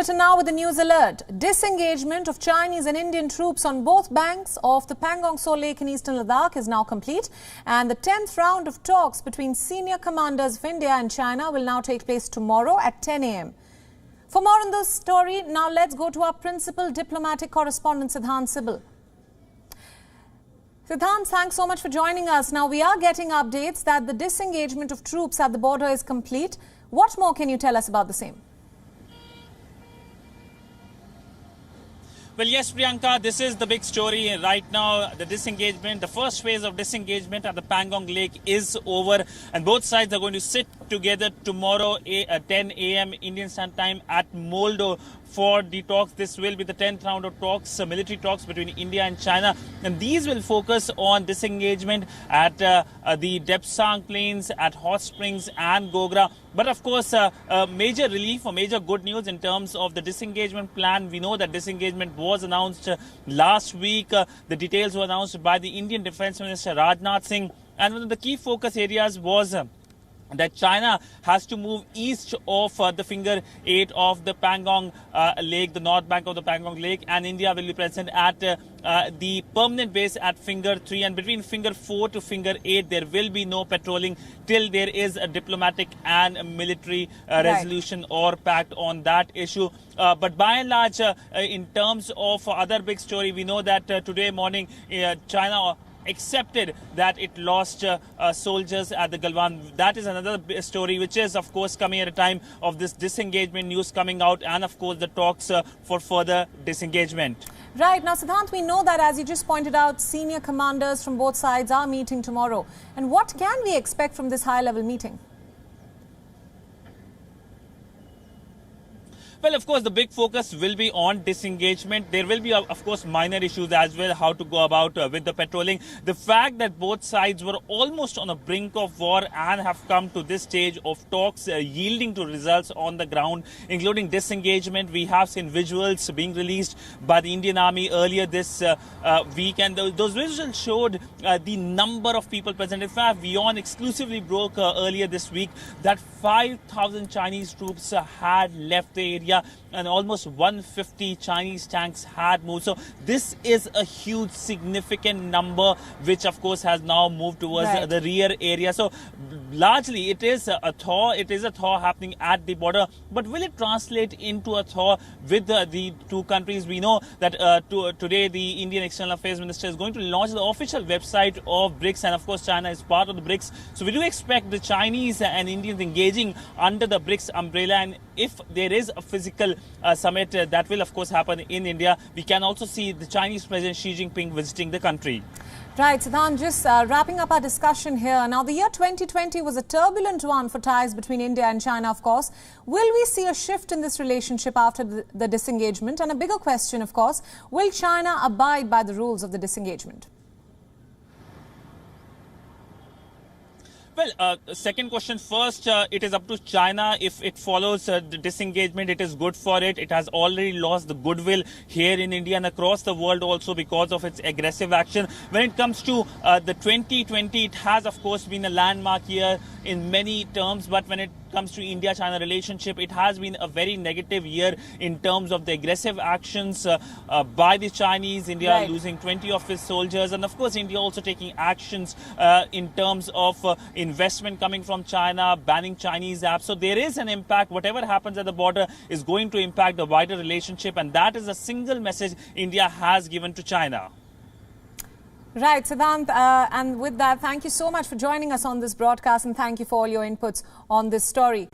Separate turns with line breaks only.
Now with the news alert. Disengagement of Chinese and Indian troops on both banks of the Pangong Tso Lake in eastern Ladakh is now complete, and the 10th round of talks between senior commanders of India and China will now take place tomorrow at 10 a.m. For more on this story, now let's go to our principal diplomatic correspondent Siddhant Sibal. Siddhant, thanks so much for joining us. Now we are getting updates that the disengagement of troops at the border is complete. What more can you tell us about the same?
Well, yes, Priyanka, this is the big story right now. The disengagement, the first phase of disengagement at the Pangong Lake is over, and both sides are going to sit together tomorrow at 10 a.m. Indian Standard Time at Moldo for the talks. This will be the 10th round of talks, military talks between India and China, and these will focus on disengagement at the Depsang Plains, at Hot Springs and Gogra. But of course, major relief or major good news in terms of the disengagement plan. We know that disengagement was announced last week. The details were announced by the Indian Defence Minister Rajnath Singh, and one of the key focus areas was that China has to move east of the Finger 8 of the Pangong Lake, the north bank of the Pangong Lake, and India will be present at the permanent base at Finger 3, and between Finger 4 to Finger 8 there will be no patrolling till there is a diplomatic and a military resolution or pact on that issue. But by and large, in terms of other big story, we know that today morning China accepted that it lost soldiers at the Galwan. That is another story which is, of course, coming at a time of this disengagement news coming out, and, of course, the talks for further disengagement.
Right. Now, Siddhant, we know that, as you just pointed out, senior commanders from both sides are meeting tomorrow. And what can we expect from this high-level meeting?
Well, of course, the big focus will be on disengagement. There will be, of course, minor issues as well, how to go about with the patrolling. The fact that both sides were almost on the brink of war and have come to this stage of talks yielding to results on the ground, including disengagement. We have seen visuals being released by the Indian Army earlier this week, and those visuals showed the number of people present. In fact, WION exclusively broke earlier this week that 5,000 Chinese troops had left the area, and almost 150 Chinese tanks had moved. So this is a huge, significant number, which of course has now moved towards the rear area. So largely it is a thaw. It is a thaw happening at the border. But will it translate into a thaw with the two countries? We know that today the Indian External Affairs Minister is going to launch the official website of BRICS, and of course China is part of the BRICS. So we do expect the Chinese and Indians engaging under the BRICS umbrella, and if there is a physical summit that will of course happen in India, we can also see the Chinese President Xi Jinping visiting the country.
Right, Siddhant, just wrapping up our discussion here. Now, the year 2020 was a turbulent one for ties between India and China, of course. Will we see a shift in this relationship after the disengagement? And a bigger question, of course, will China abide by the rules of the disengagement?
Well, second question first, it is up to China. If it follows the disengagement, it is good for it. It has already lost the goodwill here in India and across the world also because of its aggressive action. When it comes to the 2020, it has, of course, been a landmark year in many terms. But when it comes to India-China relationship, it has been a very negative year in terms of the aggressive actions by the Chinese. India losing 20 of its soldiers, and of course India also taking actions in terms of investment coming from China, banning Chinese apps. So there is an impact. Whatever happens at the border is going to impact the wider relationship, and that is a single message India has given to China.
Right, Siddhant, and with that, thank you so much for joining us on this broadcast, and thank you for all your inputs on this story.